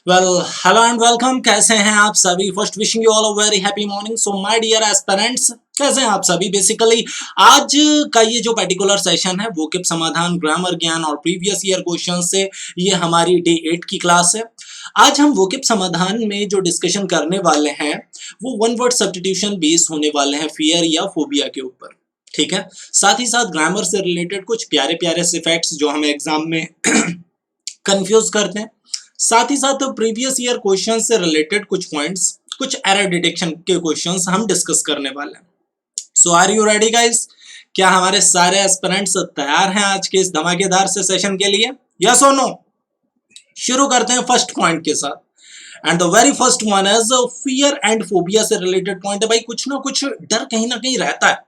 Well hello and welcome. कैसे हैं आप सभी? First wishing you all a very happy morning. So my dear aspirants, कैसे हैं आप सभी? बेसिकली आज का ये जो पर्टिकुलर सेशन है वोकेब समाधान, ग्रामर ज्ञान और प्रीवियस ईयर क्वेश्चन से ये हमारी डे 8 की क्लास है। आज हम वोकेब समाधान में जो डिस्कशन करने वाले हैं वो वन वर्ड सब्स्टिट्यूशन बेस होने वाले हैं फियर या फोबिया के ऊपर। ठीक है, साथ ही साथ ग्रामर से रिलेटेड कुछ प्यारे प्यारे से फैक्ट्स जो हमें एग्जाम में कंफ्यूज करते हैं, साथ ही साथ प्रीवियस ईयर क्वेश्चन से रिलेटेड कुछ पॉइंट्स, कुछ एरर डिटेक्शन के क्वेश्चंस हम डिस्कस करने वाले हैं। सो आर यू रेडी गाइस? क्या हमारे सारे एस्पिरेंट्स तैयार हैं आज के इस धमाकेदार से सेशन के लिए? यस और नो? शुरू करते हैं फर्स्ट पॉइंट के साथ। And the very first one is fear and phobia से रिलेटेड पॉइंट है। भाई कुछ ना कुछ डर कहीं ना कहीं रहता है,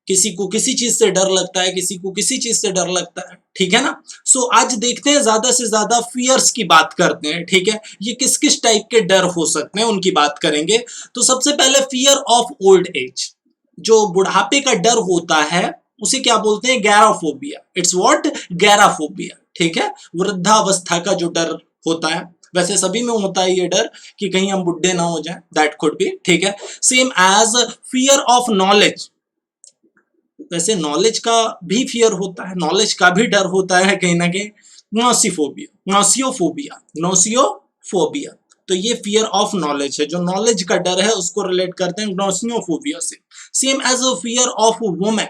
किसी को किसी चीज से डर लगता है, किसी को किसी चीज से डर लगता है। ठीक है ना? सो आज देखते हैं, ज्यादा से ज्यादा फियर्स की बात करते हैं। ठीक है, ये किस किस टाइप के डर हो सकते हैं उनकी बात करेंगे। तो सबसे पहले फियर ऑफ ओल्ड एज, जो बुढ़ापे का डर होता है उसे क्या बोलते हैं? गैराफोबिया। It's what? गैराफोबिया। ठीक है, वृद्धावस्था का जो डर होता है, वैसे सभी में होता है ये डर कि कहीं हम बुढ़े ना हो जाएं, दैट कुड बी। ठीक है, same as fear of knowledge. वैसे नॉलेज का भी फियर होता है, नॉलेज का भी डर होता है कहीं ना कहीं। नोसिफोबिया, नोसियोफोबिया, नोसियोफोबिया। तो ये फियर ऑफ नॉलेज है, जो नॉलेज का डर है उसको रिलेट करते हैं नोसियोफोबिया से। Same as a fear of women,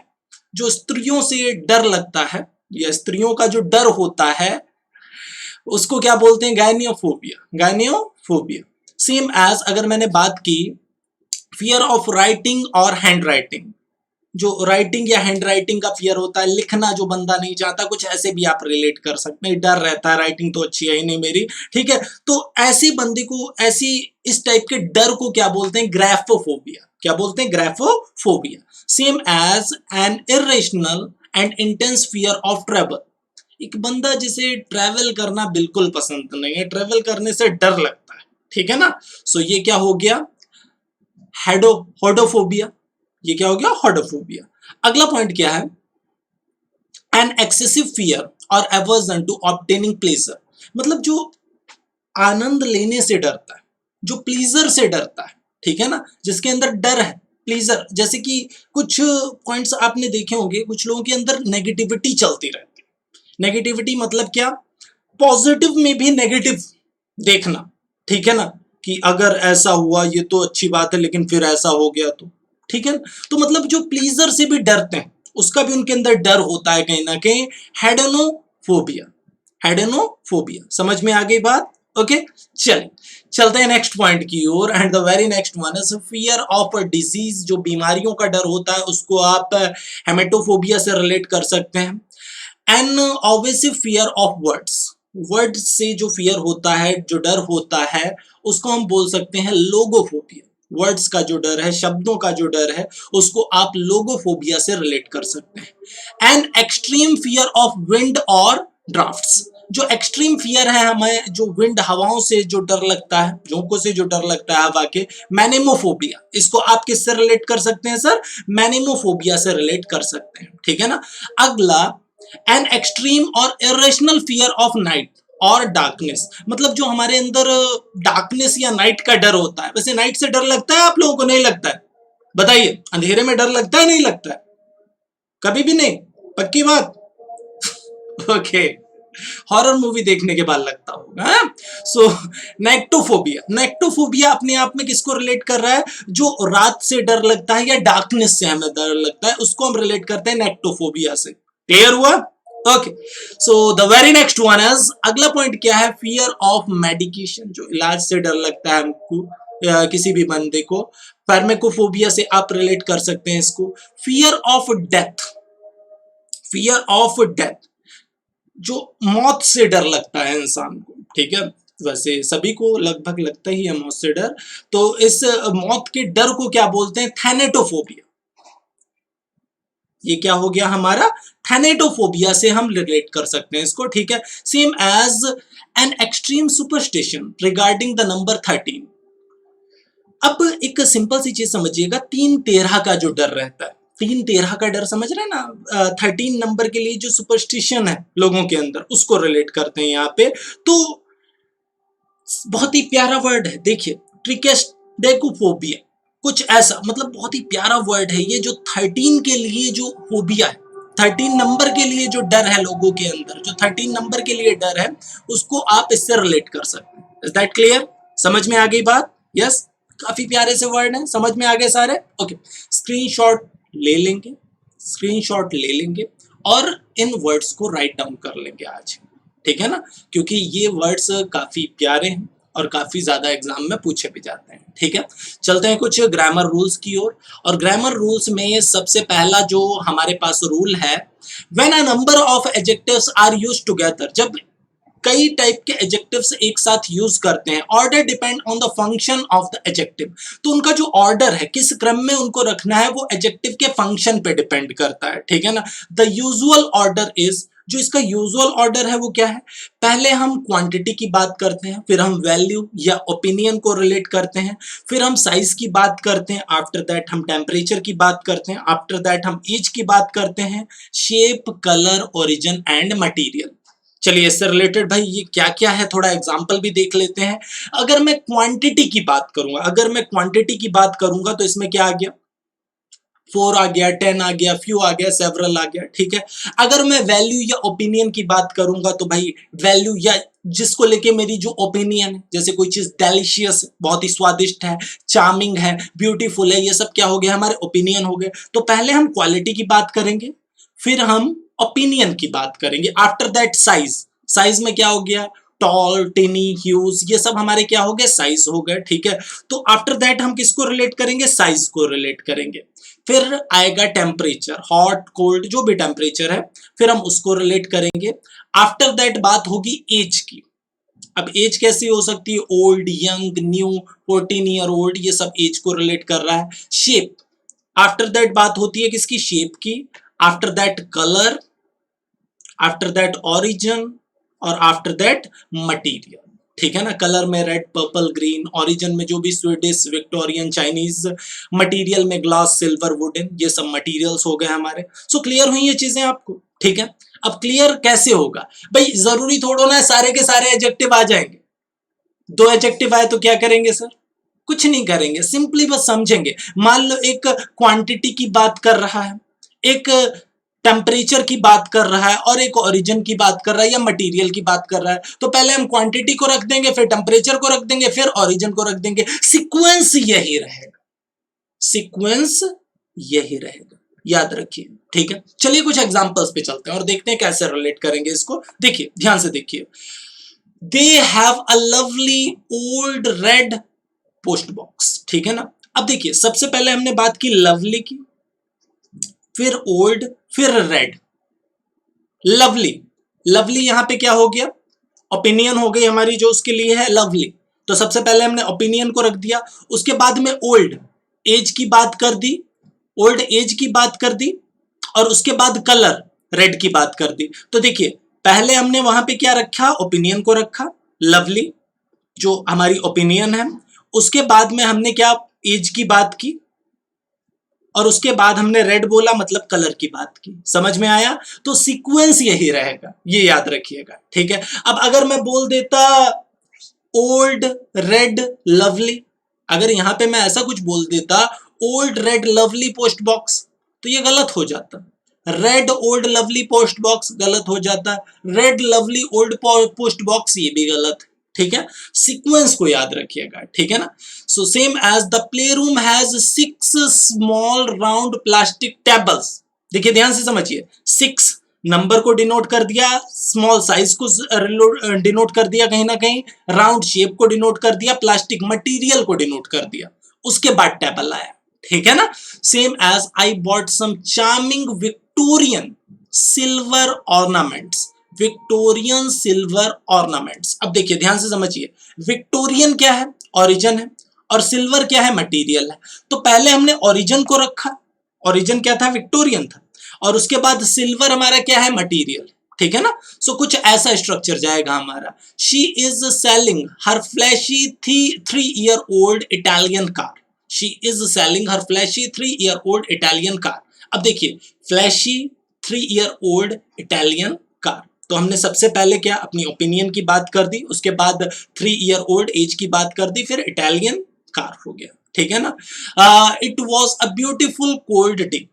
जो स्त्रियों से डर लगता है या स्त्रियों का जो डर होता है उसको क्या बोलते हैं? गायनियोफोबिया, गायनियोफोबिया। सेम एज अगर मैंने बात की फियर ऑफ राइटिंग और हैंड राइटिंग, जो राइटिंग या हैंड राइटिंग का फियर होता है, लिखना जो बंदा नहीं चाहता, कुछ ऐसे भी आप रिलेट कर सकते हैं। डर रहता है राइटिंग तो अच्छी है ही नहीं मेरी। ठीक है, तो ऐसी बंदी को, ऐसी इस टाइप के डर को क्या बोलते हैं? ग्राफोफोबिया। क्या बोलते हैं? Graphophobia. Same as an irrational and intense fear of travel, एक बंदा जिसे ट्रैवल करना बिल्कुल पसंद नहीं है, ट्रैवल करने से डर लगता है। ठीक है ना? सो ये क्या हो गया? होडोफोबिया। ये क्या हो गया? होडोफोबिया। अगला पॉइंट क्या है? एन एक्सेसिव फियर और एवर्जन टू ऑब्टेनिंग प्लेजर, मतलब जो आनंद लेने से डरता है, जो प्लीजर से डरता है। ठीक है ना? जिसके अंदर डर है, प्लीजर। जैसे कि कुछ पॉइंट्स आपने देखे होंगे, कुछ लोगों के अंदर नेगेटिविटी चलती रहती है। नेगेटिविटी मतलब क्या? पॉजिटिव में भी नेगेटिव देखना। ठीक है ना? कि अगर ऐसा हुआ ये तो अच्छी बात है, लेकिन फिर ऐसा हो गया तो। ठीक है, तो मतलब जो प्लीजर से भी डरते हैं उसका भी उनके अंदर डर होता है कहीं ना कहीं। हेडेनोफोबिया, हेडेनोफोबिया। समझ में आ गई बात? ओके, चलिए चलते हैं नेक्स्ट पॉइंट की ओर। And the very next one is fear of a disease, जो बीमारियों का डर होता है उसको आप हेमेटोफोबिया से रिलेट कर सकते हैं। An obviously fear of words, word से जो फियर होता है, जो डर होता है, उसको हम बोल सकते हैं लोगोफोबिया। वर्ड्स का जो डर है, शब्दों का जो डर है, उसको आप लोगोफोबिया से रिलेट कर सकते हैं। An extreme fear of wind और ड्राफ्ट्स, जो एक्सट्रीम फियर है हमें, जो विंड, हवाओं से जो डर लगता है, झोंकों से जो डर लगता है हवा के, मैनेमोफोबिया। इसको आप किससे रिलेट कर सकते हैं सर? मैनेमोफोबिया से रिलेट कर सकते हैं। ठीक है ना? अगला, एन एक्सट्रीम और इरेशनल फियर ऑफ नाइट और डार्कनेस, मतलब जो हमारे अंदर डार्कनेस या नाइट का डर होता है। वैसे नाइट से डर लगता है आप लोगों को? नहीं लगता है? बताइए, अंधेरे में डर लगता है? नहीं लगता है? कभी भी नहीं? पक्की बात? ओके, हॉरर मूवी देखने के बाद लगता होगा। सो नेक्टोफोबिया, नेक्टोफोबिया अपने आप में किसको रिलेट कर रहा है? जो रात से डर लगता है या डार्कनेस से हमें डर लगता है, उसको हम रिलेट करते हैं नेक्टोफोबिया से। क्लियर हुआ? Okay, so the very next one is, अगला पॉइंट क्या है? फियर ऑफ मेडिकेशन, जो इलाज से डर लगता है हमको, किसी भी बंदे को। फार्माकोफोबिया से आप रिलेट कर सकते हैं इसको। Fear of death, fear of death, जो मौत से डर लगता है इंसान को। ठीक है, वैसे सभी को लगभग लगता ही है मौत से डर। तो इस मौत के डर को क्या बोलते हैं? थैनेटोफोबिया। ये क्या हो गया हमारा? थैनेटोफोबिया से हम रिलेट कर सकते हैं इसको। ठीक है, same as an extreme superstition regarding the number 13। अब एक सिंपल सी चीज समझिएगा, 3-13 का जो डर रहता है, 3-13 का डर समझ रहे हैं ना? 13 नंबर के लिए जो सुपरस्टिशन है लोगों के अंदर, उसको रिलेट करते हैं यहाँ पे। तो बहुत ही प्यारा वर्ड है, देखिए ट्रिकेस्टेकोफोबिया, कुछ ऐसा, मतलब बहुत ही प्यारा वर्ड है ये, जो 13 के लिए जो फोबिया है, 13 नंबर के लिए जो डर है लोगों के अंदर, जो 13 नंबर के लिए डर है, उसको आप इससे रिलेट कर सकते हैं। Is that clear? समझ में आ गई बात? यस, काफी प्यारे से वर्ड हैं, समझ में आ गए सारे? ओके, स्क्रीनशॉट ले लेंगे, स्क्रीनशॉट ले लेंगे और इन वर्ड्स को राइट डाउन कर लेंगे आज, ठीक है ना, क्योंकि ये वर्ड्स काफी प्यारे हैं और काफी ज्यादा एग्जाम में पूछे भी जाते हैं, ठीक है। चलते हैं कुछ ग्रामर रूल्स की ओर, और ग्रामर रूल्स में सबसे पहला जो हमारे पास रूल है, when a number of adjectives are used together, जब कई टाइप के एडजेक्टिव्स एक साथ यूज करते हैं, order depend on the function of the adjective, तो उनका जो ऑर्डर है, किस क्रम में उनको रखना है, वो एडजेक्टिव के फंक्शन पे डिपेंड करता है, ठीक है ना। द यूजुअल ऑर्डर इज, जो इसका यूजुअल ऑर्डर है वो क्या है, पहले हम क्वांटिटी की बात करते हैं, फिर हम वैल्यू या ओपिनियन को रिलेट करते हैं, फिर हम साइज की बात करते हैं, आफ्टर दैट हम टेम्परेचर की बात करते हैं, आफ्टर दैट हम एज की बात करते हैं, shape, colour, origin and material. चलिए इससे रिलेटेड भाई ये क्या क्या है, थोड़ा एग्जांपल भी देख लेते हैं। अगर मैं क्वांटिटी की बात करूंगा, अगर मैं क्वांटिटी की बात करूंगा तो इसमें क्या आ गया, 4 आ गया, 10 आ गया, फ्यू आ गया, सेवरल आ गया, ठीक है। अगर मैं वैल्यू या ओपिनियन की बात करूंगा तो भाई वैल्यू या जिसको लेके मेरी जो ओपिनियन है, जैसे कोई चीज डेलिशियस, बहुत ही स्वादिष्ट है, चार्मिंग है, ब्यूटीफुल है, ये सब क्या हो गया, हमारे ओपिनियन हो गए। तो पहले हम क्वालिटी की बात करेंगे, फिर हम ओपिनियन की बात करेंगे, आफ्टर दैट साइज, साइज में क्या हो गया, टॉल, टिनी, ह्यूज, ये सब हमारे क्या हो गए, साइज हो गए, ठीक है। तो आफ्टर दैट हम किसको रिलेट करेंगे, साइज को रिलेट करेंगे। फिर आएगा टेम्परेचर, हॉट, कोल्ड, जो भी टेम्परेचर है, फिर हम उसको रिलेट करेंगे। आफ्टर दैट बात होगी एज की। अब एज कैसी हो सकती है, old, young, new, 14 year old, ये सब एज को रिलेट कर रहा है। शेप, आफ्टर दैट बात होती है किसकी, शेप की। After that colour, after that origin, और आफ्टर दैट मटीरियल, ठीक है ना। कलर में रेड, पर्पल, ग्रीन, ओरिजिन में जो भी स्वीडिश, विक्टोरियन, चाइनीज, मटीरियल में ग्लास, सिल्वर, वुडन, ये सब मटीरियल्स हो गए हमारे। सो क्लियर हुई ये चीजें आपको, ठीक है। अब क्लियर कैसे होगा भाई, जरूरी थोड़ा ना सारे के सारे एडजेक्टिव आ जाएंगे, 2 एडजेक्टिव आए तो क्या करेंगे सर, कुछ नहीं करेंगे, सिंपली बस समझेंगे। मान लो एक क्वांटिटी की बात कर रहा है, एक टेम्परेचर की बात कर रहा है, और एक ओरिजिन की बात कर रहा है या मटेरियल की बात कर रहा है, तो पहले हम क्वांटिटी को रख देंगे, फिर टेम्परेचर को रख देंगे, फिर ओरिजिन को रख देंगे। सीक्वेंस यही रहेगा, सीक्वेंस यही रहेगा, याद रखिए, ठीक है। चलिए कुछ एग्जांपल्स पे चलते हैं और देखते हैं कैसे रिलेट करेंगे इसको। देखिए ध्यान से देखिए, they have a lovely old red post box, ठीक है ना। अब देखिए सबसे पहले हमने बात की लवली की, फिर ओल्ड, फिर रेड। लवली, लवली यहां पे क्या हो गया, ओपिनियन हो गई हमारी, जो उसके लिए है लवली। तो सबसे पहले हमने ओपिनियन को रख दिया, उसके बाद में ओल्ड एज की बात कर दी, ओल्ड एज की बात कर दी, और उसके बाद कलर रेड की बात कर दी। तो देखिए पहले हमने वहां पे क्या रखा, ओपिनियन को रखा, लवली जो हमारी ओपिनियन है, उसके बाद में हमने क्या, एज की बात की, और उसके बाद हमने रेड बोला, मतलब कलर की बात की। समझ में आया? तो सीक्वेंस यही रहेगा, ये याद रखिएगा, ठीक है। अब अगर मैं बोल देता ओल्ड रेड लवली, अगर यहां पे मैं ऐसा कुछ बोल देता old red lovely post box, तो ये गलत हो जाता। Red old lovely post box गलत हो जाता, red lovely old post box ये भी गलत है, ठीक है। सीक्वेंस को याद रखिएगा, ठीक है ना। So same as the play room has 6 small round plastic tables. देखिए ध्यान से समझिए, 6 नंबर को डिनोट कर दिया, स्मॉल साइज को डिनोट कर दिया, कहीं ना कहीं राउंड शेप को डिनोट कर दिया, प्लास्टिक मटेरियल को डिनोट कर दिया, उसके बाद टेबल आया, ठीक है ना। Same as I bought some charming Victorian silver ornaments, Victorian silver ornaments. अब देखिए ध्यान से समझिए, विक्टोरियन क्या है, ओरिजिन है, और सिल्वर क्या है, मटेरियल है। तो पहले हमने ओरिजिन को रखा, ओरिजिन क्या था, विक्टोरियन था, और उसके बाद सिल्वर हमारा क्या है, मटेरियल, ठीक है ना। सो कुछ ऐसा स्ट्रक्चर जाएगा हमारा। She is selling her flashy 3 year old Italian car, she is selling her flashy 3 year old Italian car. अब देखिए flashy 3 year old Italian car, तो हमने सबसे पहले क्या अपनी ओपिनियन की बात कर दी, उसके बाद 3 ईयर ओल्ड एज की बात कर दी, फिर इटालियन कार हो गया, ठीक है ना। It was a beautiful cold day,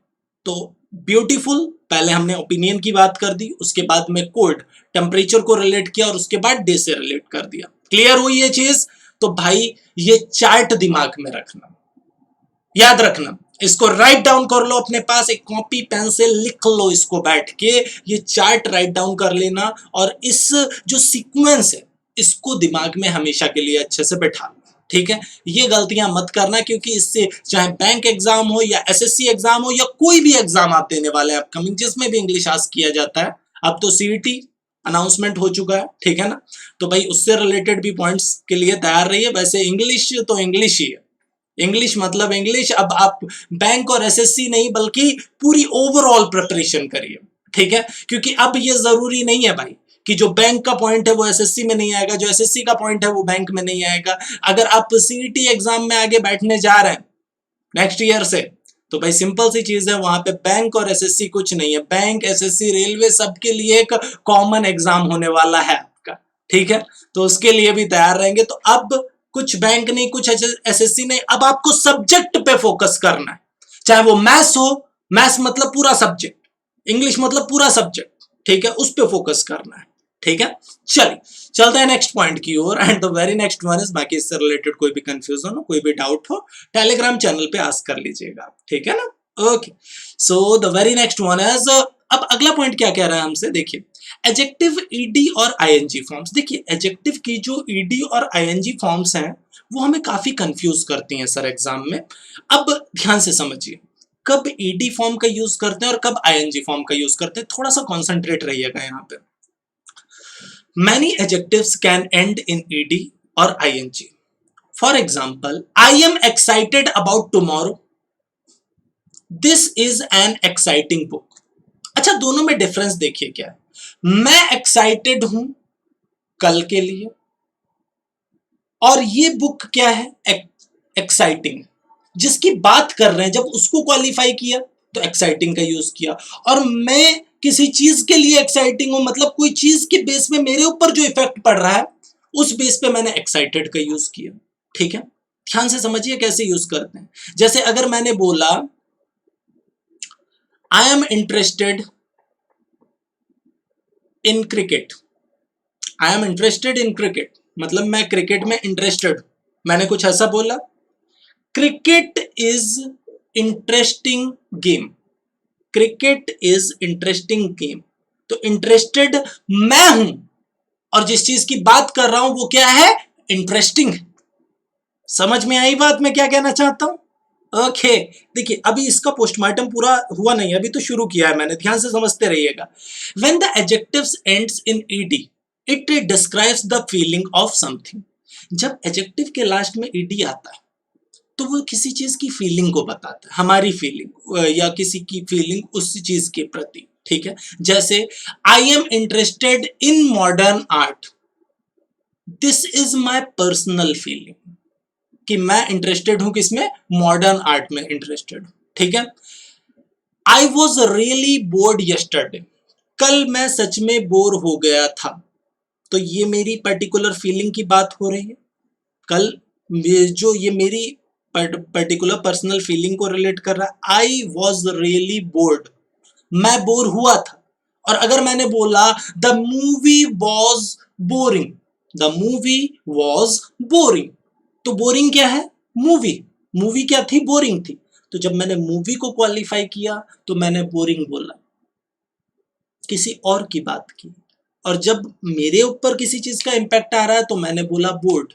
तो ब्यूटीफुल पहले हमने ओपिनियन की बात कर दी, उसके बाद में कोल्ड टेम्परेचर को रिलेट किया और उसके बाद डे से रिलेट कर दिया। क्लियर हुई ये चीज? तो भाई ये चार्ट दिमाग में रखना, याद रखना, इसको राइट डाउन कर लो, अपने पास एक कॉपी पेन से लिख लो इसको बैठ के, ये चार्ट राइट डाउन कर लेना और इस जो सीक्वेंस है इसको दिमाग में हमेशा के लिए अच्छे से बैठा लो, ठीक है। ये गलतियां मत करना, क्योंकि इससे चाहे बैंक एग्जाम हो या एसएससी एग्जाम हो या कोई भी एग्जाम आप देने वाले हैं अपकमिंग, जिसमें भी इंग्लिश आस्क किया जाता है, अब तो सीईटी अनाउंसमेंट हो चुका है, ठीक है ना, तो भाई उससे रिलेटेड भी पॉइंट्स के लिए तैयार रहिए। वैसे इंग्लिश तो इंग्लिश ही है, इंग्लिश मतलब इंग्लिश। अब आप बैंक और एसएससी नहीं बल्कि पूरी ओवरऑल प्रिपरेशन करिए, ठीक है, क्योंकि अब ये जरूरी नहीं है भाई कि जो बैंक का पॉइंट है वो एसएससी में नहीं आएगा, जो एसएससी का पॉइंट है वो बैंक में नहीं आएगा। अगर आप सीईटी एग्जाम में आगे बैठने जा रहे हैं नेक्स्ट ईयर से, तो भाई सिंपल सी चीज है, वहां पे बैंक और एसएससी कुछ नहीं है, बैंक एसएससी रेलवे सबके लिए एक कॉमन एग्जाम होने वाला है आपका, ठीक है, तो उसके लिए भी तैयार रहेंगे। तो अब कुछ बैंक नहीं, कुछ एसएससी नहीं, अब आपको सब्जेक्ट पे फोकस करना है, चाहे वो मैथ्स हो, मैथ्स मतलब पूरा सब्जेक्ट, इंग्लिश मतलब पूरा सब्जेक्ट, ठीक है, उस पे फोकस करना है, ठीक है। चलिए चलते हैं नेक्स्ट पॉइंट की ओर, and the very next one is, बाकी इससे रिलेटेड कोई भी कंफ्यूजन हो, कोई भी डाउट हो, टेलीग्राम चैनल पे आस्क कर लीजिएगा, ठीक है ना। Okay, so the very next one is, अब अगला पॉइंट क्या कह रहा है हमसे, देखिए एडजेक्टिव, ईडी और आईएनजी फॉर्म्स। देखिए एडजेक्टिव की जो ईडी और आईएनजी फॉर्म्स हैं वो हमें काफी कंफ्यूज करती हैं सर एग्जाम में। अब ध्यान से समझिए, कब ईडी फॉर्म का यूज करते हैं और कब आईएनजी फॉर्म का यूज करते हैं, थोड़ा सा कॉन्सेंट्रेट रहिएगा यहाँ पे। Many adjectives can end in ed or ing. For example, I am excited about tomorrow. This is an exciting book. अच्छा, दोनों में डिफरेंस देखिए क्या है। मैं एक्साइटेड हूं कल के लिए, और ये बुक क्या है, एक्साइटिंग, जिसकी बात कर रहे हैं जब उसको क्वालिफाई किया तो एक्साइटिंग का यूज किया, और मैं किसी चीज के लिए एक्साइटिंग हूं मतलब कोई चीज के बेस में मेरे ऊपर जो इफेक्ट पड़ रहा है उस बेस पे मैंने एक्साइटेड का यूज किया, ठीक है। ध्यान से समझिए कैसे यूज करते हैं। जैसे अगर मैंने बोला I am interested in cricket, I am interested in cricket मतलब मैं क्रिकेट में इंटरेस्टेड, मैंने कुछ ऐसा बोला, cricket is interesting game, cricket is interesting game, तो इंटरेस्टेड मैं हूं और जिस चीज की बात कर रहा हूं वो क्या है, इंटरेस्टिंग। समझ में आई बात मैं क्या कहना चाहता हूं? ओके, देखिए अभी इसका पोस्टमार्टम पूरा हुआ नहीं, अभी तो शुरू किया है मैंने, ध्यान से समझते रहिएगा। When the adjectives ends in ED it describes the feeling of something. जब एडजेक्टिव के लास्ट में ईडी आता है तो वो किसी चीज की फीलिंग को बताता है, हमारी फीलिंग या किसी की फीलिंग उस चीज के प्रति, ठीक है। जैसे I am interested in modern art, this is my personal feeling, कि मैं इंटरेस्टेड हूं किसमें, मॉडर्न आर्ट में इंटरेस्टेड, ठीक है। I was really bored yesterday, कल मैं सच में बोर हो गया था, तो ये मेरी पर्टिकुलर फीलिंग की बात हो रही है, कल जो ये मेरी पर्टिकुलर पर्सनल फीलिंग को रिलेट कर रहा है। आई वॉज रियली बोर्ड, मैं बोर हुआ था। और अगर मैंने बोला the movie was boring, the movie was boring, तो बोरिंग क्या है, मूवी, मूवी क्या थी, बोरिंग थी, तो जब मैंने मूवी को क्वालिफाई किया तो मैंने बोरिंग बोला, किसी और की बात की। और जब मेरे ऊपर किसी चीज का इंपैक्ट आ रहा है तो मैंने बोला board,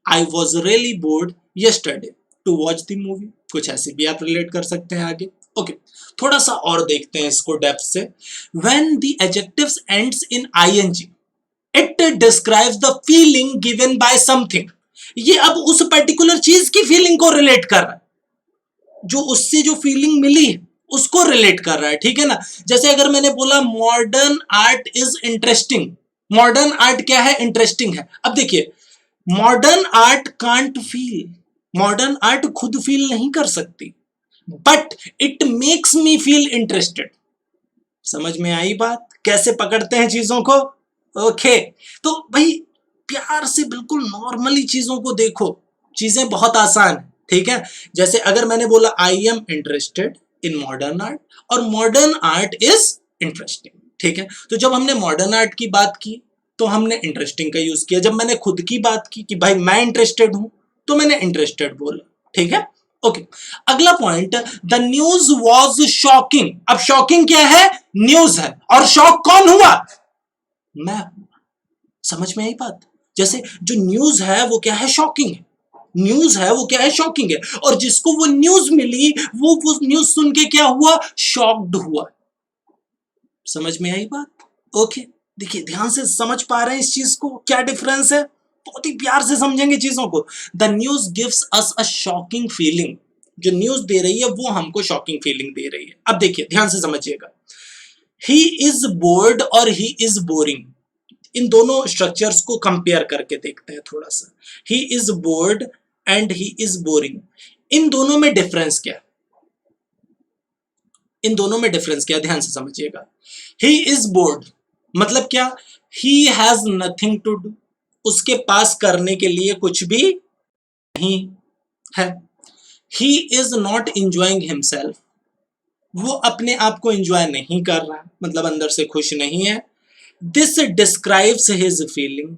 I was really bored yesterday to watch the movie, कुछ ऐसे भी आप रिलेट कर सकते हैं आगे। ओके, थोड़ा सा और देखते हैं इसको डेप्थ से। when the adjectives ends in ing it describes the feeling given by something, ये अब उस पर्टिकुलर चीज की फीलिंग को रिलेट कर रहा है, जो उससे जो फीलिंग मिली उसको रिलेट कर रहा है, ठीक है ना। जैसे अगर मैंने बोला modern art is interesting, modern art क्या है, इंटरेस्टिंग है। अब देखिए modern art can't feel, modern art खुद फील नहीं कर सकती, but it makes me feel interested. समझ में आई बात, कैसे पकड़ते हैं चीजों को? ओके, तो भाई प्यार से बिल्कुल नॉर्मली चीजों को देखो, चीजें बहुत आसान है, ठीक है। जैसे अगर मैंने बोला I am interested in modern art और मॉडर्न आर्ट इज इंटरेस्टिंग, ठीक है। तो जब हमने मॉडर्न आर्ट की बात की तो हमने इंटरेस्टिंग का यूज किया, जब मैंने खुद की बात की कि भाई मैं इंटरेस्टेड हूं तो मैंने इंटरेस्टेड बोला, ठीक है। ओके, अगला point, the news was shocking. अब शॉकिंग क्या है? न्यूज है, और शॉक कौन हुआ? मैं। समझ में आई बात? जैसे जो न्यूज है वो क्या है? शॉकिंग है। न्यूज है वो क्या है? शॉकिंग है। और जिसको वो न्यूज मिली वो न्यूज सुन के क्या हुआ? शॉक्ड हुआ। समझ में आई बात? ओके, देखिए ध्यान से समझ पा रहे हैं इस चीज को, क्या डिफरेंस है? बहुत ही प्यार से समझेंगे चीजों को। The news gives us a shocking feeling. जो न्यूज दे रही है वो हमको शॉकिंग फीलिंग दे रही है। अब देखिए ध्यान से समझिएगा, ही इज बोर्ड और ही इज बोरिंग, इन दोनों स्ट्रक्चर्स को कंपेयर करके देखते हैं थोड़ा सा। He is bored and he is boring, इन दोनों में डिफरेंस क्या है? इन दोनों में डिफरेंस क्या है? ध्यान से समझिएगा। ही इज बोर्ड मतलब क्या? He has nothing to do, उसके पास करने के लिए कुछ भी नहीं है। He is not enjoying himself, वो अपने आप को एंजॉय नहीं कर रहा, मतलब अंदर से खुश नहीं है। दिस डिस्क्राइब्स हिज फीलिंग,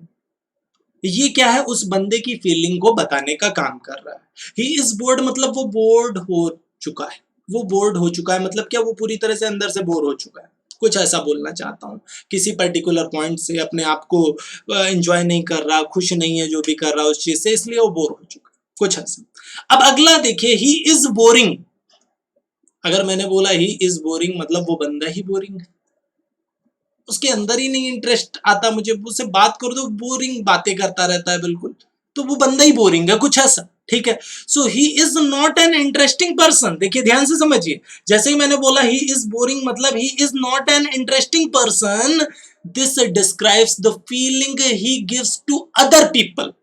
ये क्या है? उस बंदे की फीलिंग को बताने का काम कर रहा है। ही इज बोर्ड मतलब वो बोर्ड हो चुका है, वो बोर्ड हो चुका है मतलब क्या? वो पूरी तरह से अंदर से बोर हो चुका है, कुछ ऐसा बोलना चाहता हूँ। किसी पर्टिकुलर पॉइंट से अपने आप को एंजॉय नहीं कर रहा, खुश नहीं है जो भी कर रहा है उस चीज से, इसलिए वो बोर हो चुका है, कुछ ऐसा। अब अगला देखिए, ही इज बोरिंग। अगर मैंने बोला ही इज बोरिंग मतलब वो बंदा ही बोरिंग है, उसके अंदर ही नहीं इंटरेस्ट आता, मुझे उससे बात करो तो बोरिंग बातें करता रहता है बिल्कुल, तो वो बंदा ही बोरिंग है, कुछ ऐसा, ठीक है। So he is not an interesting person. देखिए ध्यान से समझिए, जैसे ही मैंने बोला ही इज बोरिंग मतलब he is not an interesting person, this describes the feeling he gives to other people.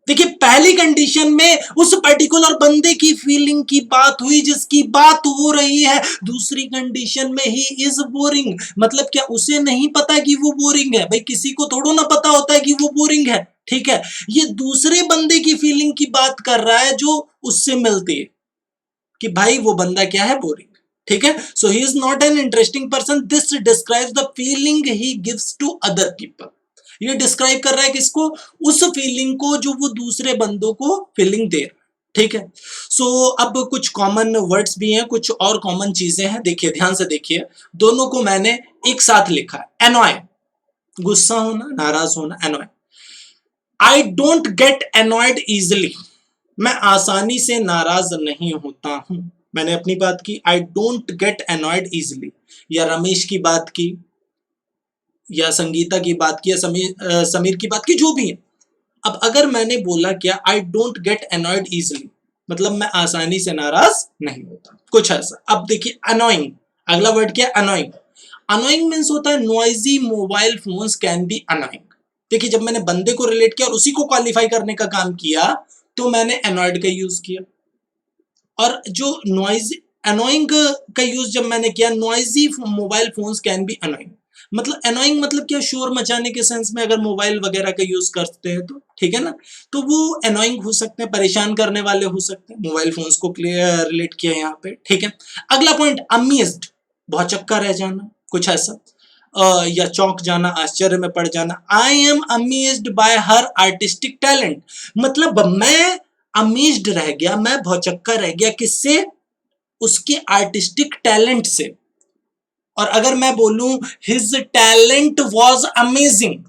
देखिए पहली कंडीशन में उस पर्टिकुलर बंदे की फीलिंग की बात हुई जिसकी बात हो रही है, दूसरी कंडीशन में ही इज बोरिंग मतलब क्या? उसे नहीं पता कि वो बोरिंग है, भाई किसी को थोड़ा ना पता होता है कि वो बोरिंग है, ठीक है। ये दूसरे बंदे की फीलिंग की बात कर रहा है जो उससे मिलती है कि भाई वो बंदा क्या है? बोरिंग, ठीक है। So he is not an interesting person, this describes the feeling he gives to other people. ये डिस्क्राइब कर रहा है किसको? उस फीलिंग को जो वो दूसरे बंदों को फीलिंग दे रहा है, ठीक है। सो अब कुछ कॉमन वर्ड्स भी हैं, कुछ और कॉमन चीजें हैं, देखिए ध्यान से देखिए, दोनों को मैंने एक साथ लिखा है। एनॉय, गुस्सा होना, नाराज होना, annoy. I don't get annoyed easily, मैं आसानी से नाराज नहीं होता हूं। मैंने अपनी बात की, I don't get annoyed easily, या रमेश की बात की, या संगीता की बात की, या समीर की बात की, जो भी है। अब अगर मैंने बोला क्या? I don't get annoyed easily मतलब मैं आसानी से नाराज नहीं होता, कुछ ऐसा। अब देखिए अनोइंग, अगला वर्ड क्या? अनोइंग। अनोइंग मीन्स होता है noisy mobile phones can be annoying. देखिए जब मैंने बंदे को रिलेट किया और उसी को क्वालिफाई करने का काम किया तो मैंने एनॉयड का यूज किया। और जो नॉइजी, अनोइंग का यूज जब मैंने किया, noisy mobile phones can be annoying मतलब अनोइंग मतलब क्या? शोर मचाने के सेंस में अगर मोबाइल वगैरह का यूज करते हैं तो, ठीक है ना, तो वो अनोइंग हो सकते हैं, परेशान करने वाले हो सकते हैं। मोबाइल फोन्स को क्लियर रिलेट किया यहाँ पे, ठीक है। अगला पॉइंट, अमेज्ड, भौचक्का रह जाना, कुछ ऐसा, या चौंक जाना, आश्चर्य में पड़ जाना। I am amazed bye her artistic talent मतलब मैं अमेज्ड रह गया, मैं भौचक्का रह गया, किससे? उसके आर्टिस्टिक टैलेंट से। और अगर मैं बोलूं his talent was amazing,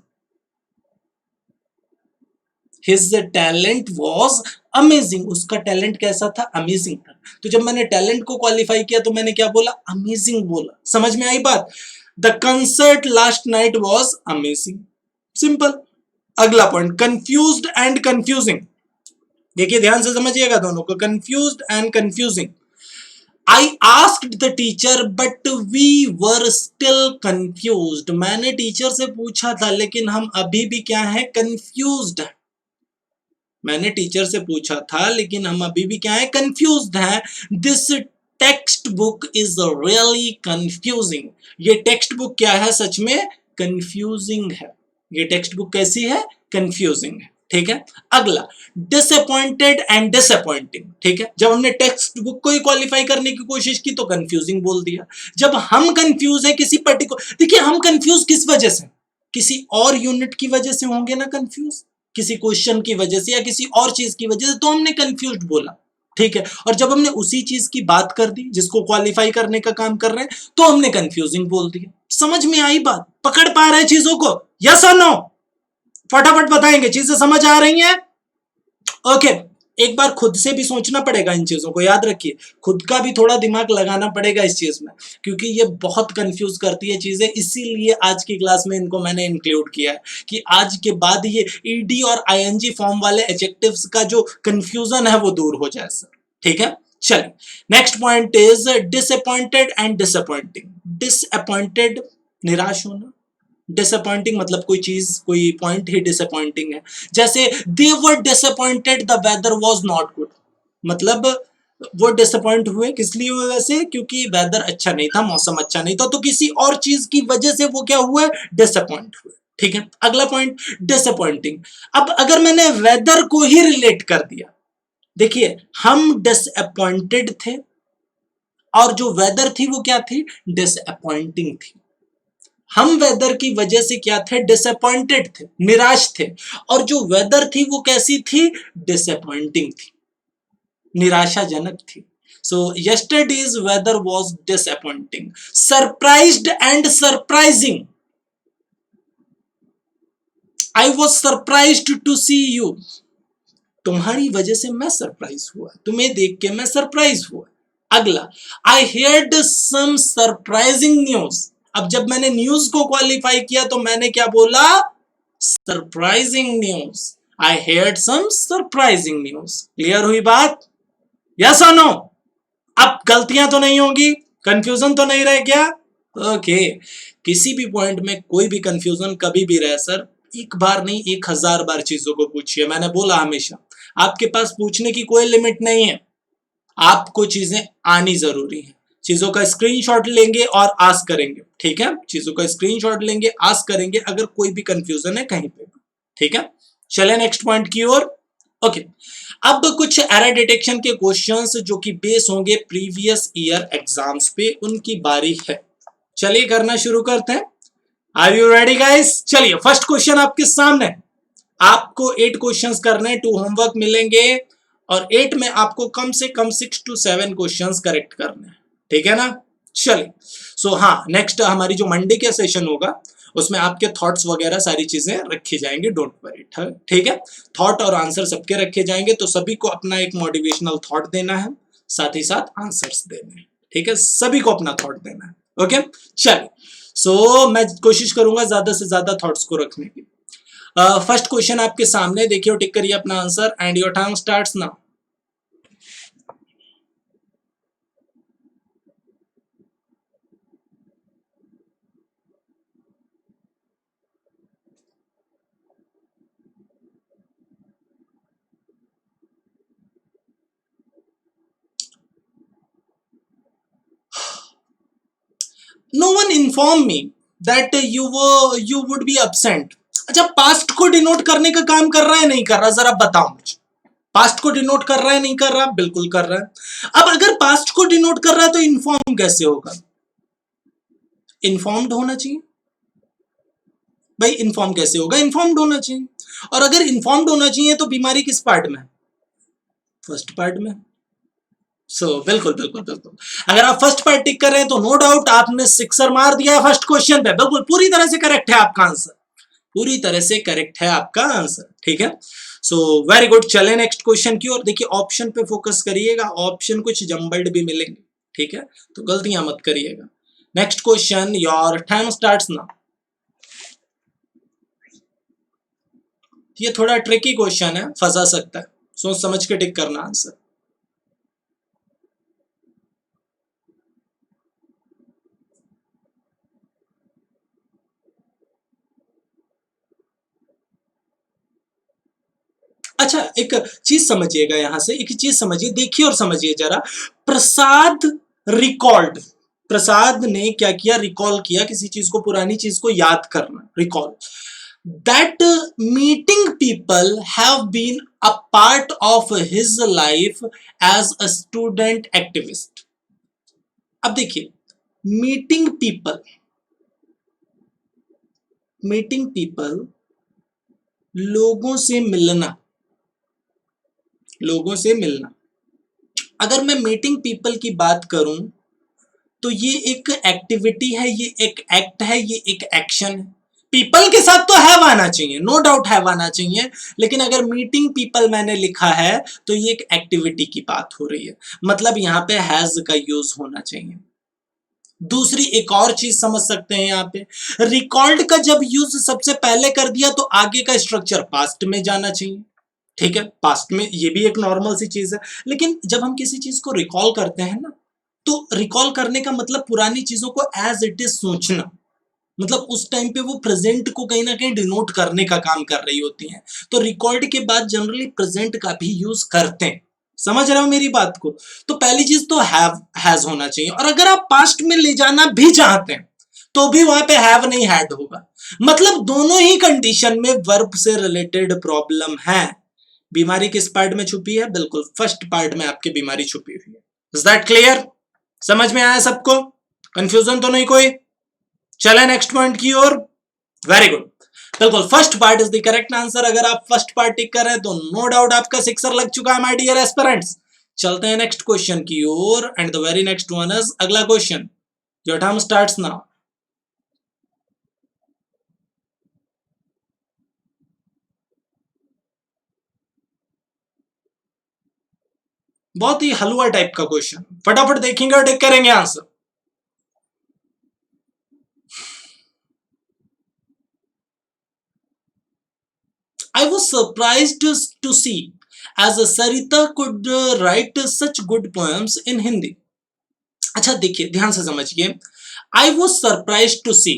his talent was amazing, उसका टैलेंट कैसा था? अमेजिंग था। तो जब मैंने टैलेंट को क्वालिफाई किया तो मैंने क्या बोला? अमेजिंग बोला। समझ में आई बात? The concert last night was amazing, simple. अगला पॉइंट, कंफ्यूज्ड एंड कंफ्यूजिंग। देखिए ध्यान से समझिएगा दोनों को, confused and confusing. I asked the teacher but we were still confused. मैंने टीचर से पूछा था लेकिन हम अभी भी क्या है? कंफ्यूज्ड है। मैंने टीचर से पूछा था लेकिन हम अभी भी क्या है? कंफ्यूज्ड है। This text book is really confusing. ये टेक्स्ट बुक क्या है, सच में कंफ्यूजिंग है। ये टेक्स्ट बुक कैसी है, कंफ्यूजिंग है। ठीक है, अगला डिसअपॉइंटेड एंड डिसअपॉइंटिंग। ठीक है, जब हमने टेक्स्ट बुक को ही क्वालिफाई करने की कोशिश की तो कंफ्यूजिंग बोल दिया। जब हम कंफ्यूज है किसी पर्टिकुलर, देखिए हम कंफ्यूज किस वजह से, किसी और यूनिट की वजह से होंगे ना कंफ्यूज, किसी क्वेश्चन की वजह से या किसी और चीज की वजह से, तो हमने कंफ्यूज्ड बोला। ठीक है, और जब हमने उसी चीज की बात कर दी जिसको क्वालिफाई करने का काम कर रहे हैं तो हमने कंफ्यूजिंग बोल दिया। समझ में आई बात, पकड़ पा रहे हैं चीजों को, यस और नो? फटाफट बताएंगे, चीजें समझ आ रही हैं? ओके, एक बार खुद से भी सोचना पड़ेगा इन चीजों को, याद रखिए खुद का भी थोड़ा दिमाग लगाना पड़ेगा इस चीज में, क्योंकि ये बहुत कंफ्यूज करती है चीजें। इसीलिए आज की क्लास में इनको मैंने इंक्लूड किया है कि आज के बाद ये ईडी और आईएनजी फॉर्म वाले एडजेक्टिव्स का जो कंफ्यूजन है वो दूर हो जाए सर। ठीक है, चलिए next point is disappointed and disappointing. Disappointed निराश होना, डिसअपॉइंटिंग मतलब कोई चीज कोई पॉइंट ही डिसअपॉइंटिंग है। जैसे they were disappointed the weather was not good, मतलब वो डिसअपॉइंट हुए, किस लिए हुए वैसे, क्योंकि वेदर अच्छा नहीं था, मौसम अच्छा नहीं था, तो किसी और चीज की वजह से वो क्या हुए, डिसअपॉइंट हुए। ठीक है, अगला पॉइंट डिसअपॉइंटिंग। अब अगर मैंने वेदर को ही रिलेट कर दिया, देखिए हम डिसअपॉइंटेड थे और जो वेदर थी वो क्या थी, डिसअपॉइंटिंग थी। हम वेदर की वजह से क्या थे, डिसअपॉइंटेड थे, निराश थे, और जो वेदर थी वो कैसी थी, डिसअपॉइंटिंग थी, निराशाजनक थी। So yesterday's weather was disappointing. Surprised and surprising, I was surprised to see you, तुम्हारी वजह से मैं सरप्राइज हुआ, तुम्हें देख के मैं सरप्राइज हुआ। अगला, आई हेयर्ड सम सरप्राइजिंग न्यूज। अब जब मैंने न्यूज को क्वालिफाई किया तो मैंने क्या बोला, सरप्राइजिंग न्यूज। आई हेयर्ड सम सरप्राइजिंग न्यूज। क्लियर हुई बात, यस और नो? अब गलतियां तो नहीं होंगी, कंफ्यूजन तो नहीं रह गया? ओके, किसी भी पॉइंट में कोई भी कंफ्यूजन कभी भी रहे सर, एक बार नहीं 1000 बार चीजों को पूछिए। मैंने बोला हमेशा आपके पास पूछने की कोई लिमिट नहीं है, आपको चीजें आनी जरूरी है। चीजों का स्क्रीनशॉट लेंगे और आस्क करेंगे। ठीक है, चीजों का स्क्रीनशॉट लेंगे, आस्क करेंगे अगर कोई भी कंफ्यूजन है कहीं पे। ठीक है, चले नेक्स्ट पॉइंट की ओर। ओके, अब कुछ एरर डिटेक्शन के क्वेश्चंस जो कि बेस होंगे प्रीवियस ईयर एग्जाम्स पे, उनकी बारी है। चलिए करना शुरू करते हैं। Are you ready guys? चलिए फर्स्ट क्वेश्चन आपके सामने। आपको 8 क्वेश्चंस करने, 2 होमवर्क मिलेंगे और 8 में आपको कम से कम 6 to 7 क्वेश्चंस करेक्ट करने हैं। ठीक है ना? चलिए, सो हाँ, नेक्स्ट हमारी जो मंडे का सेशन होगा उसमें आपके थॉट्स वगैरह सारी चीजें रखी जाएंगी, डोंट वरी। ठीक है, थॉट और आंसर सबके रखे जाएंगे, तो सभी को अपना एक मोटिवेशनल थॉट देना है, साथ ही साथ आंसर्स देने हैं। ठीक है, सभी को अपना थॉट देना है। ओके, चलिए, सो मैं कोशिश करूंगा ज्यादा से ज्यादा थॉट्स को रखने की। फर्स्ट क्वेश्चन आपके सामने देखिए और टिक करिए अपना answer and your time starts now. No one inform me that you would be absent। अच्छा, पास्ट को डिनोट करने का काम कर रहा है नहीं कर रहा, जरा बताओ मुझे। पास्ट को डिनोट कर रहा है नहीं कर रहा? बिल्कुल कर रहा है। अब अगर पास्ट को डिनोट कर रहा है तो इन्फॉर्म कैसे होगा? इन्फॉर्म्ड होना चाहिए भाई। इन्फॉर्म कैसे होगा? इन्फॉर्म्ड होना चाहिए। और अगर इन्फॉर्म्ड होना चाहिए तो बीमारी किस पार्ट में है? फर्स्ट पार्ट में। बिल्कुल बिल्कुल बिल्कुल, अगर आप फर्स्ट पार्ट टिक कर रहे हैं तो नो डाउट आपने सिक्सर मार दिया फर्स्ट क्वेश्चन पे। बिल्कुल पूरी तरह से करेक्ट है आपका आंसर, पूरी तरह से करेक्ट है आपका आंसर। ठीक है, सो वेरी गुड। चले नेक्स्ट क्वेश्चन की ओर। देखिए ऑप्शन पे फोकस करिएगा, ऑप्शन कुछ जम्बल्ड भी मिलेंगे। ठीक है, तो गलतियां मत करिएगा। Next question, your time starts now. ये थोड़ा ट्रिकी क्वेश्चन है, फंसा सकता है, सोच समझ के टिक करना आंसर। अच्छा, एक चीज समझिएगा, यहां से एक चीज समझिए, देखिए और समझिए जरा। प्रसाद रिकॉल्ड, प्रसाद ने क्या किया, रिकॉल किया किसी चीज को, पुरानी चीज को याद करना, recall. That meeting people have been a part of his life as a student activist. अब देखिए, मीटिंग पीपल, मीटिंग पीपल, लोगों से मिलना, लोगों से मिलना। अगर मैं मीटिंग पीपल की बात करूं तो ये एक एक्टिविटी है, ये एक एक्ट है, ये एक एक्शन है। पीपल के साथ तो हैव आना चाहिए, नो डाउट हैव आना चाहिए, लेकिन अगर मीटिंग पीपल मैंने लिखा है तो ये एक एक्टिविटी की बात हो रही है, मतलब यहां पे हैज का यूज होना चाहिए। दूसरी एक और चीज समझ सकते हैं यहाँ पे, रिकॉल्ड का जब यूज सबसे पहले कर दिया तो आगे का स्ट्रक्चर पास्ट में जाना चाहिए, ठीक है, पास्ट में, ये भी एक नॉर्मल सी चीज है। लेकिन जब हम किसी चीज को रिकॉल करते हैं ना, तो रिकॉल करने का मतलब पुरानी चीजों को एज इट इज सोचना, मतलब उस टाइम पे वो प्रेजेंट को कहीं ना कहीं डिनोट करने का काम कर रही होती हैं। तो रिकॉर्ड के बाद जनरली प्रेजेंट का भी यूज करते हैं, समझ रहे हो मेरी बात को। तो पहली चीज तो हैव, हैज होना चाहिए, और अगर आप पास्ट में ले जाना भी चाहते हैं तो भी वहां पे हैव नहीं हैड होगा। मतलब दोनों ही कंडीशन में वर्ब से रिलेटेड प्रॉब्लम है। बीमारी किस पार्ट में छुपी है, बिल्कुल फर्स्ट पार्ट में आपकी बीमारी छुपी हुई है। इज दैट क्लियर, समझ में आया सबको, कंफ्यूजन तो नहीं कोई। चले नेक्स्ट पॉइंट की ओर, वेरी गुड, बिल्कुल first part is the correct answer. अगर आप फर्स्ट पार्ट टिक कर रहे हैं तो नो डाउट आपका सिक्सर लग चुका है माय डियर एस्पिरेंट्स। चलते हैं नेक्स्ट क्वेश्चन की ओर, and the very next one is अगला question, your time starts now. बहुत ही हलवा टाइप का क्वेश्चन, फटाफट देखेंगे और टिक करेंगे answer. I was surprised to see as Sarita could write such good poems in Hindi. अच्छा देखिए, ध्यान से समझिए, आई वॉज सरप्राइज टू सी,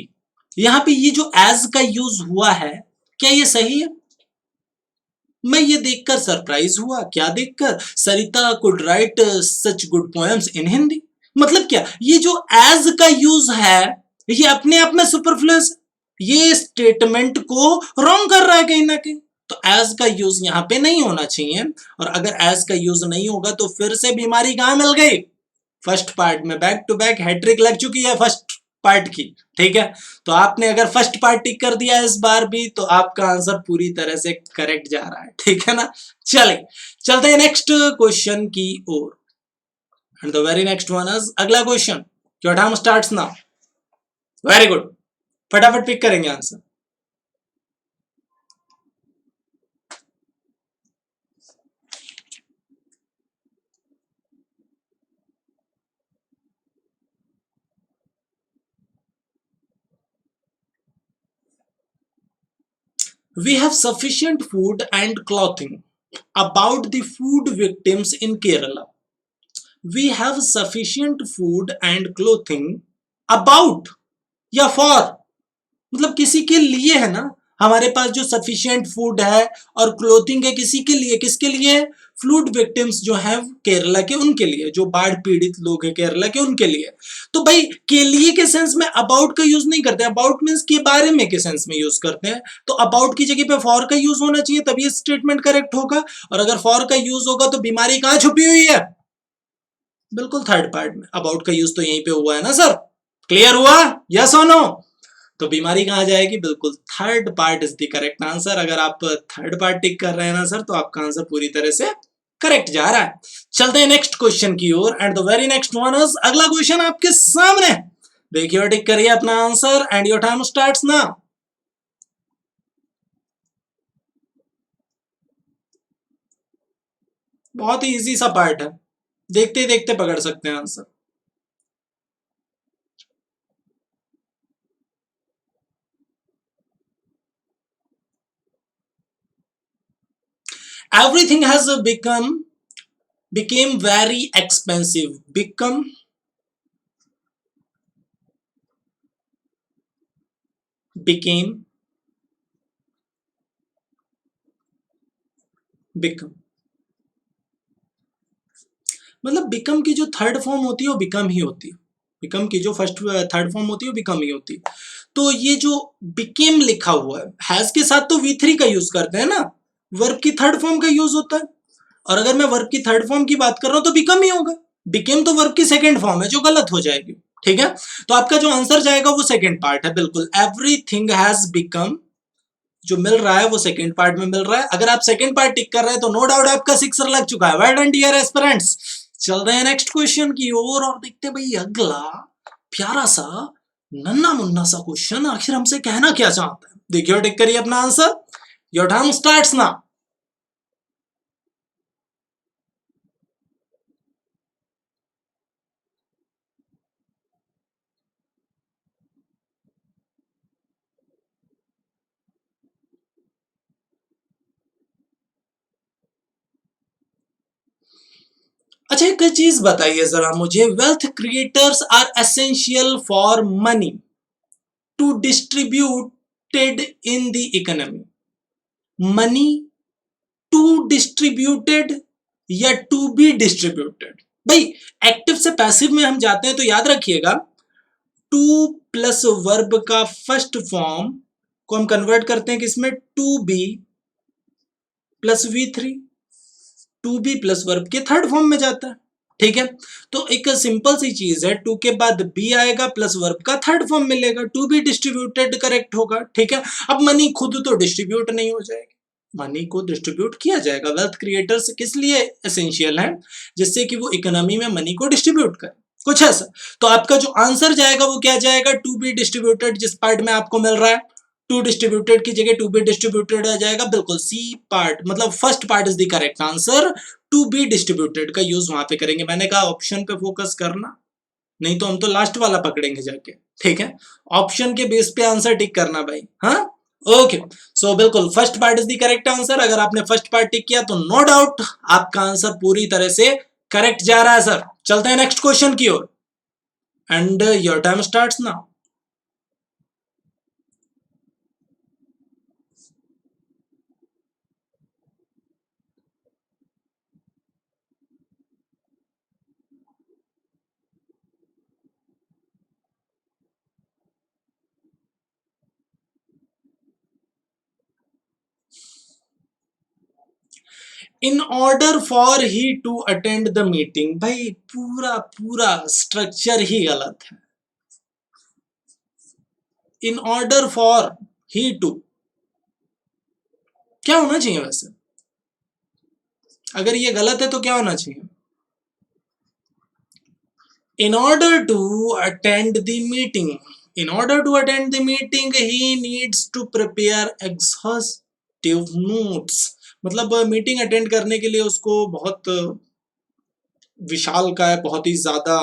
यहां पे ये जो एज का यूज हुआ है, क्या ये सही है? मैं ये देखकर सरप्राइज हुआ, क्या देखकर, Sarita could write such good poems in Hindi. मतलब क्या, ये जो एज का यूज है ये अपने आप में सुपरफ्लुअस, ये स्टेटमेंट को रॉन्ग कर रहा है कहीं ना कहीं। तो एज का यूज यहां पे नहीं होना चाहिए, और अगर एज का यूज नहीं होगा तो फिर से बीमारी कहां मिल गई, फर्स्ट पार्ट में। बैक टू बैक हैट्रिक लग चुकी है फर्स्ट पार्ट की, ठीक है। तो आपने अगर फर्स्ट पार्ट टिक कर दिया इस बार भी तो आपका आंसर पूरी तरह से करेक्ट जा रहा है, ठीक है ना। चले, चलते हैं नेक्स्ट क्वेश्चन की ओर, and the very next one is अगला question, your time starts now. Very good, फटाफट पिक करेंगे answer. We have sufficient food and clothing. About the food victims in Kerala. We have sufficient food and clothing. About या for, मतलब किसी के लिए है ना, हमारे पास जो सफिशिएंट फूड है और क्लोथिंग है, किसी के लिए, किसके लिए, फ्लूड विक्टिम्स जो हैं केरला के, उनके लिए, जो बाढ़ पीड़ित लोग हैं केरला के, उनके लिए। तो भाई के लिए के सेंस में अबाउट का यूज नहीं करते, अबाउट मींस के बारे में के सेंस में यूज करते हैं। तो अबाउट की जगह पे फॉर का यूज होना चाहिए, तभी स्टेटमेंट करेक्ट होगा। और अगर फॉर का यूज होगा तो बीमारी कहां छुपी हुई है, बिल्कुल थर्ड पार्ट में। अबाउट का यूज तो यहीं पे हुआ है ना सर, क्लियर हुआ, यस और नो। तो बीमारी कहां जाएगी, बिल्कुल third part is the correct answer. अगर आप थर्ड पार्ट टिक कर रहे हैं ना सर, तो आपका आंसर पूरी तरह से करेक्ट जा रहा है। चलते हैं नेक्स्ट क्वेश्चन की ओर, and the very next one is अगला क्वेश्चन आपके सामने। देखिए और टिक करिए अपना answer, and your time starts now. बहुत ही इजी सा पार्ट है, देखते ही देखते पकड़ सकते हैं answer. Everything has became very expensive, became become मतलब बिकम की जो थर्ड फॉर्म होती है वो बिकम ही होती है, बिकम की जो फर्स्ट थर्ड फॉर्म होती है वो बिकम ही होती है। तो ये जो बिकेम लिखा हुआ है, हैज के साथ तो V3 का यूज करते हैं ना, वर्ब की थर्ड फॉर्म का यूज होता है। और अगर मैं वर्ब की थर्ड फॉर्म की बात कर रहा हूं तो बिकम ही होगा, बिकेम तो वर्ब की सेकंड फॉर्म है जो गलत हो जाएगी, ठीक है। तो आपका जो आंसर जाएगा वो सेकंड पार्ट है, बिल्कुल एवरीथिंग हैज बिकम, जो मिल रहा है वो सेकंड पार्ट में मिल रहा है। अगर आप सेकंड पार्ट टिक कर रहे हैं तो नो डाउट आपका सिक्सर लग चुका है। Well done dear aspirants. चल रहे हैं नेक्स्ट क्वेश्चन की ओर और देखते हैं भाई अगला प्यारा सा नन्ना मुन्ना सा क्वेश्चन आखिर हमसे कहना क्या चाहता है। देखिए और टिक करिए अपना answer. Your time starts now. अच्छा एक चीज बताइए जरा मुझे, wealth creators are essential for money to distributed in the economy. Money to distributed या टू बी डिस्ट्रीब्यूटेड? भाई एक्टिव से पैसिव में हम जाते हैं तो याद रखिएगा टू प्लस वर्ब का फर्स्ट फॉर्म को हम कन्वर्ट करते हैं किसमें, to be plus V3, to be plus verb के थर्ड फॉर्म में जाता है, ठीक है। तो एक सिंपल सी चीज है, टू के बाद बी आएगा प्लस वर्ब का थर्ड फॉर्म मिलेगा, टू बी डिस्ट्रीब्यूटेड करेक्ट होगा, ठीक है। अब मनी खुद तो डिस्ट्रीब्यूट नहीं हो जाएगी, मनी को डिस्ट्रीब्यूट किया जाएगा। वेल्थ क्रिएटर्स किस लिए एसेंशियल है, जिससे कि वो इकोनॉमी में मनी को डिस्ट्रीब्यूट करे, कुछ ऐसा। तो आपका जो आंसर जाएगा वो क्या जाएगा, टू बी डिस्ट्रीब्यूटेड, जिस पार्ट में आपको मिल रहा है टू डिस्ट्रीब्यूटेड की जगह टू बी डिस्ट्रीब्यूटेड आ जाएगा, बिल्कुल सी पार्ट, मतलब first part is the correct answer. To be distributed का यूज वहां पे करेंगे। मैंने कहा ऑप्शन पे फोकस करना, नहीं तो हम तो लास्ट वाला पकड़ेंगे जाके, ठीक है। ऑप्शन के बेस पे आंसर टिक करना भाई, हाँ ओके। सो बिल्कुल first part is the correct answer. अगर आपने फर्स्ट पार्ट टिक किया तो नो डाउट आपका आंसर पूरी तरह से करेक्ट जा रहा है सर। चलते हैं नेक्स्ट क्वेश्चन की ओर and your time starts now. In order for he to attend the meeting, भाई पूरा पूरा स्ट्रक्चर ही गलत है। In order for he to क्या होना चाहिए वैसे, अगर ये गलत है तो क्या होना चाहिए, in order to attend the meeting, in order to attend the meeting he needs to prepare exhaustive notes. मतलब मीटिंग अटेंड करने के लिए उसको बहुत विशाल का है, बहुत ही ज्यादा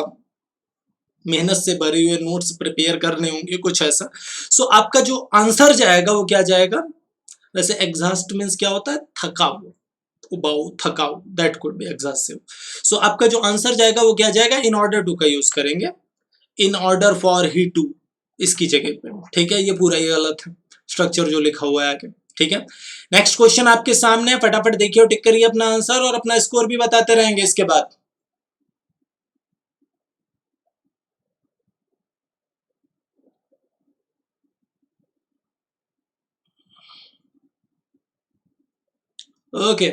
मेहनत से भरे हुए नोट्स प्रिपेयर करने होंगे, कुछ ऐसा। सो आपका जो आंसर जाएगा वो क्या जाएगा, वैसे एग्जॉस्ट मींस क्या होता है, थका हुआ, उबाऊ, थका हुआ, that could be exhaustive. So आपका जो आंसर जाएगा वो क्या जाएगा, इन ऑर्डर टू का यूज करेंगे, in order for he to इसकी जगह पे, ठीक है। ये पूरा ये गलत है स्ट्रक्चर जो लिखा हुआ है आगे, ठीक है। नेक्स्ट क्वेश्चन आपके सामने, फटाफट देखिए और टिक करिए अपना आंसर और अपना स्कोर भी बताते रहेंगे इसके बाद। Okay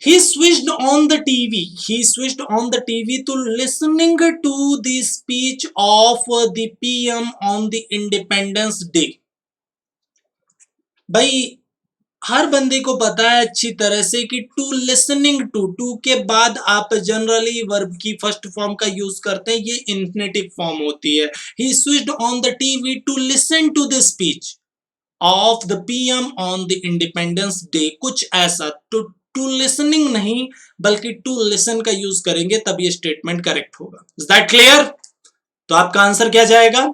he switched on the TV to listening to the speech of the PM on the Independence Day। भाई हर बंदे को पता है अच्छी तरह से कि टू लिसनिंग टू के बाद आप जनरली वर्ब की फर्स्ट फॉर्म का यूज करते हैं, ये इंफिनिटिव फॉर्म होती है। He switched on the TV to listen to the speech of the PM on the Independence Day, कुछ ऐसा। टू लिसनिंग नहीं बल्कि टू लिसन का यूज करेंगे तब ये स्टेटमेंट करेक्ट होगा। Is that clear? तो आपका आंसर क्या जाएगा,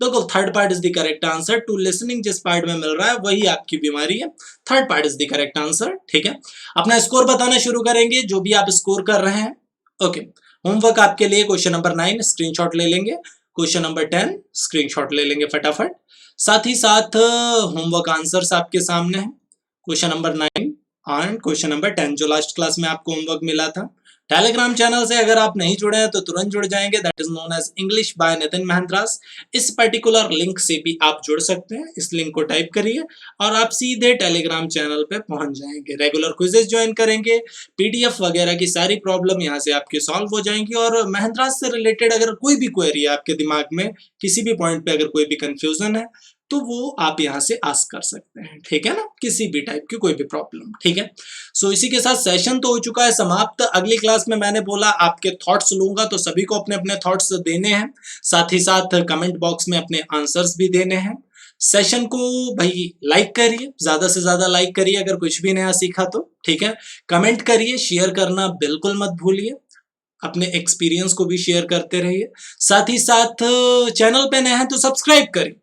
बिल्कुल third part is the correct answer. To listening जिस पार्ट में मिल रहा है वही आपकी बीमारी है, third part is the correct answer, ठीक है। अपना स्कोर बताना शुरू करेंगे, जो भी आप स्कोर कर रहे हैं। ओके होमवर्क आपके लिए क्वेश्चन नंबर 9 स्क्रीनशॉट ले लेंगे, क्वेश्चन नंबर 10 स्क्रीनशॉट ले लेंगे फटाफट। साथ ही साथ होमवर्क आंसर्स आपके सामने है, question number 9 and question number 10 जो लास्ट क्लास में आपको होमवर्क मिला था। टेलीग्राम चैनल से अगर आप नहीं जुड़े हैं तो तुरंत जुड़ जाएंगे, that is known as English by Nitin Mahendras. इस पर्टिकुलर लिंक से भी आप जुड़ सकते हैं, इस लिंक को टाइप करिए और आप सीधे टेलीग्राम चैनल पे पहुंच जाएंगे। रेगुलर क्विजेस ज्वाइन करेंगे, पीडीएफ वगैरह की सारी प्रॉब्लम यहाँ से आपकी सॉल्व हो जाएंगी और महंद्रास से रिलेटेड अगर कोई भी क्वेरी है आपके दिमाग में, किसी भी पॉइंट पे अगर कोई भी कंफ्यूजन है तो वो आप यहाँ से आस्क कर सकते हैं, ठीक है ना, किसी भी टाइप की कोई भी प्रॉब्लम, ठीक है। सो इसी के साथ सेशन तो हो चुका है समाप्त। अगली क्लास में मैंने बोला आपके थॉट्स लूंगा, तो सभी को अपने अपने थॉट्स देने हैं, साथ ही साथ कमेंट बॉक्स में अपने आंसर्स भी देने हैं। सेशन को भाई लाइक करिए, ज्यादा से ज्यादा लाइक करिए अगर कुछ भी नया सीखा तो, ठीक है। कमेंट करिए, शेयर करना बिल्कुल मत भूलिए, अपने एक्सपीरियंस को भी शेयर करते रहिए। साथ ही साथ चैनल पे नए हैं तो सब्सक्राइब करिए।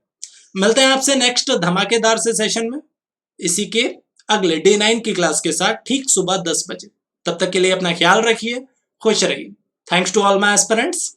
मिलते हैं आपसे नेक्स्ट धमाकेदार से सेशन में, इसी के अगले डे 9 की क्लास के साथ ठीक सुबह 10 बजे। तब तक के लिए अपना ख्याल रखिए, खुश रहिए। Thanks to all my aspirants.